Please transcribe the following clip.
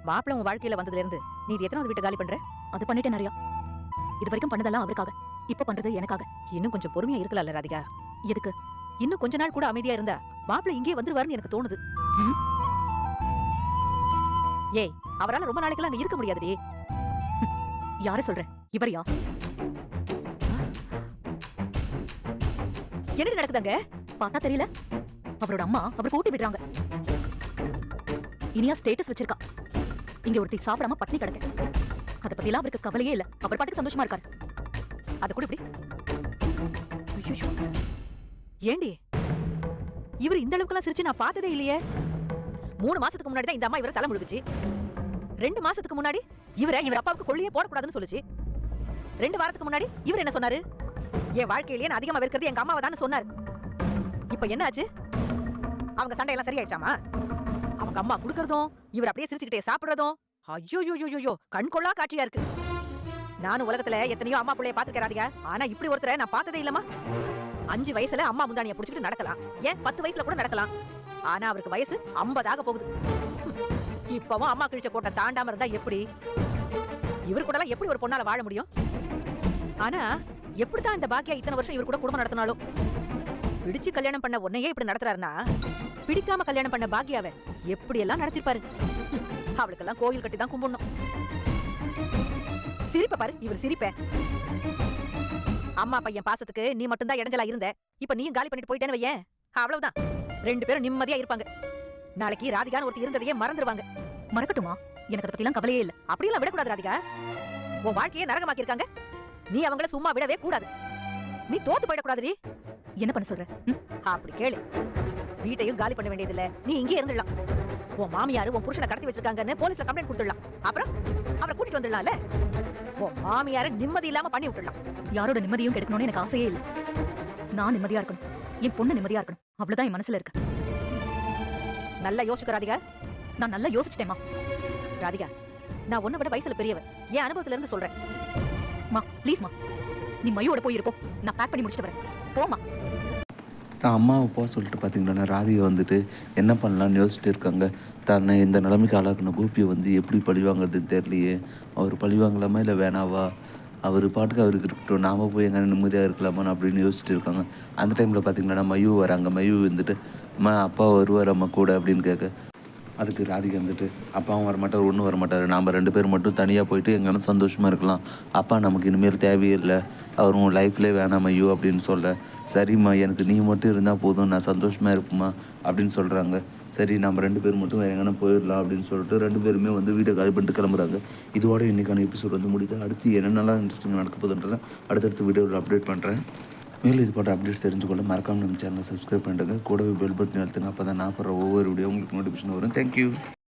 மாப்பிள்ள உன் வாழ்க்கையில வந்ததுல இருந்து நீ இது எத்தனாவது வீட்டை காலி பண்ற? அது பண்ணிட்டேன் நிறையா. இது வரைக்கும் பண்ணதெல்லாம் அவருக்காக, இப்ப பண்றது எனக்காக. இன்னும் கொஞ்சம் பொறுமையா இருக்கலாம்ல ராதிகா? எதுக்கு? இன்னும் கொஞ்ச நாள் கூட அமைதியா இருந்தா மாப்பிள்ள இங்கே வந்துருவாருன்னு எனக்கு தோணுது. ஏய், அவரால ரொம்ப நாளைக்கெல்லாம் அங்க இருக்க முடியாதுடி. யார சொல்ற? இவரையா? என்ன நடக்குதாங்க? பார்த்தா தெரியல. அவரோட அம்மா அவர் கூட்டி விடுறாங்க. இனியா ஸ்டேட்டஸ் வச்சிருக்கா, இங்க ஒருத்தி சாப்பிடாம பட்னி கிடக்க. அத பத்தி எல்லாம் அவருக்கு கவலையே இல்ல. அவர் பாட்டுக்கு சந்தோஷமா இருக்காரு. அது கூட இப்படி ஏண்டி இவர் இந்த அளவுக்கு எல்லாம் சிரிச்சு நான் பார்த்ததே இல்லையே. 3 மாசத்துக்கு முன்னாடி தான் இந்த அம்மா இவரை தலை முழுகுச்சு. 2 மாசத்துக்கு முன்னாடி இவர் அப்பாவுக்கு கொள்ளையே போடக்கூடாதுன்னு சொல்லுச்சு. 2 வாரத்துக்கு முன்னாடி இவர் என்ன சொன்னாரு? என் வாழ்க்கையிலேயே நான் அதிகமா வெறுக்கிறது எங்க அம்மாவை தான் சொன்னாரு. இப்ப என்ன ஆச்சு? அவங்க சண்டையெல்லாம் சரியாயிடுச்சாமா? அவங்க அம்மா குடுக்கறதும் இவர் அப்படியே சிரிச்சுக்கிட்டே சாப்பிடுறதும் ஐயோ கண் கொள்ளா காட்சியா இருக்கு. நானும் உலகத்துல எத்தனையோ அம்மா பிள்ளைய பாத்துக்கிறாதீங்க, ஆனா இப்படி ஒருத்தரை நான் பார்த்ததே இல்லமா. 5 வயசுல அம்மா முந்தானிய புடிச்சிட்டு நடக்கலாம், ஏன் 10 வயசுல கூட நடக்கலாம். ஆனா அவருக்கு வயசு 50 ஆக போகுது. இப்பவும் அம்மா கிழிச்ச கோட்டை தாண்டாம இருந்தா எப்படி? இவர் கூட எப்படி ஒரு பொண்ணால வாழ முடியும்? ஆனா எப்படிதான் இந்த பாக்கியா இத்தனை வருஷம் இவர் கூட குடும்பம் நடத்தினாலும், பிடிச்சு கல்யாணம் பண்ண உன்னையே இப்படி நடத்துறாருன்னா பிடிக்காம கல்யாணம் பண்ண பாக்கியாவை எப்படி எல்லாம் நடத்திருப்பாரு. அவளுக்கெல்லாம் கோயில் கட்டி தான் கும்பிடணும். சிரிப்ப பாரு, இவர் சிரிப்ப. அம்மா பையன் பாசத்துக்கு நீ மட்டும் தான் இடைஞ்சலா இருந்த. இப்ப நீயும் காலி பண்ணிட்டு போயிட்டேன்னு வையேன், அவ்வளவுதான். 2 பேரும் நிம்மதியா இருப்பாங்க. நாளைக்கு ராதிகான்னு ஒருத்தி இருந்ததையே மறந்துடுவாங்க. மறக்கட்டுமா? எனக்கு அதை பத்தி எல்லாம் கவலையே இல்ல. அப்படியெல்லாம் விடக்கூடாது ராதிகா. உன் வாழ்க்கையை நரகமாக்கி இருக்காங்க. நீ அவங்கள சும்மா விடவே கூடாது. நீ தோத்து போயிடக்கூடாது. என்ன பண்ண சொல்ற? அப்படி கேளு. வீட்டையும் காலி பண்ண வேண்டியதில்ல, நீ இங்கே இருந்துடலாம். உன் மாமியாரு உன் புருஷனை கடத்தி வச்சிருக்காங்கன்னு போலீஸ்ல கம்ப்ளைண்ட் கொடுத்துடலாம். அப்புறம் அவரை கூட்டிட்டு வந்துடலாம்ல. உன் மாமியார நிம்மதி இல்லாம பண்ணி விட்டுடலாம். யாரோட நிம்மதியும் கெடுக்கணும்னு எனக்கு ஆசையே இல்ல. நான் நிம்மதியா இருக்கணும், என் பொண்ணு நிம்மதியா இருக்கணும், அவ்வளவுதான் என் மனசுல இருக்கு. நல்லா யோசிக்க ராதிகா. நான் நல்லா யோசிச்சிட்டேமா. ராதிகா, நான் உன்னை விட வயசுல பெரியவர், என் அனுபவத்துல இருந்து சொல்றேன். மா ப்ளீஸ்மா, நீ மையோட போய் இருப்போம், நான் பேக் பண்ணி முடிச்சுட்டு வரேன். போமா. தான் அம்மாவை போக சொல்லிட்டு பார்த்தீங்கன்னா ராதிகா வந்துட்டு என்ன பண்ணலான்னு யோசிச்சுட்டு இருக்காங்க. தன்னை இந்த நிலைமைக்கு ஆளாக்குன கோபியை வந்து எப்படி பழிவாங்கிறதுன்னு தெரியலையே. அவர் பழிவாங்கலாமா இல்லை வேணாவா? அவர் பாட்டுக்கு அவருக்கு இருக்கட்டும், நாம் போய் எங்கே நிம்மதியாக இருக்கலாமான்னு அப்படின்னு யோசிச்சுட்டு இருக்காங்க. அந்த டைமில் பார்த்தீங்கன்னா மயூ வராங்க. மயூ வந்துட்டு அம்மா அப்பா வருவார் அம்மா கூட அப்படின்னு கேட்க, அதுக்கு ராதிகா வந்துட்டு அப்பாவும் வரமாட்டார், ஒன்றும் வரமாட்டார், நாம் 2 பேர் மட்டும் தனியாக போயிட்டு எங்கன்னா சந்தோஷமாக இருக்கலாம். அப்பா நமக்கு இனிமேல் தேவையே இல்லை, அவரும் லைஃப்லேயே வேணாம் ஐயோ அப்படின்னு சொல்ல, சரிம்மா எனக்கு நீ மட்டும் இருந்தால் போதும், நான் சந்தோஷமாக இருப்போம்மா அப்படின்னு சொல்கிறாங்க. சரி நம்ம 2 பேர் மட்டும் வேறு எங்கன்னா போயிடலாம் அப்படின்னு சொல்லிட்டு 2 பேருமே வந்து வீட்டை காலி பண்ணிட்டு கிளம்புறாங்க. இதோட இன்றைக்கான எபிசோட் வந்து முடியுது. அடுத்து என்னென்னலாம் இன்ட்ரெஸ்டிங் நடக்க போகுதுன்றதை அடுத்தடுத்த வீடியோவில் அப்டேட் பண்ணுறேன். மேலும் இது போன்ற அப்டேட்ஸ் தெரிஞ்சுக்கொள்ள மறக்காமல் நம்ம சேனலை சப்ஸ்கிரைப் பண்ணிட்டுங்க. கூடவே பெல் பட்டன் அழுத்துங்க. அப்போ தான் நான் போடுற ஒவ்வொரு வீடியோ உங்களுக்கு நோட்டிஃபிகேஷன் வரும். தேங்க்யூ.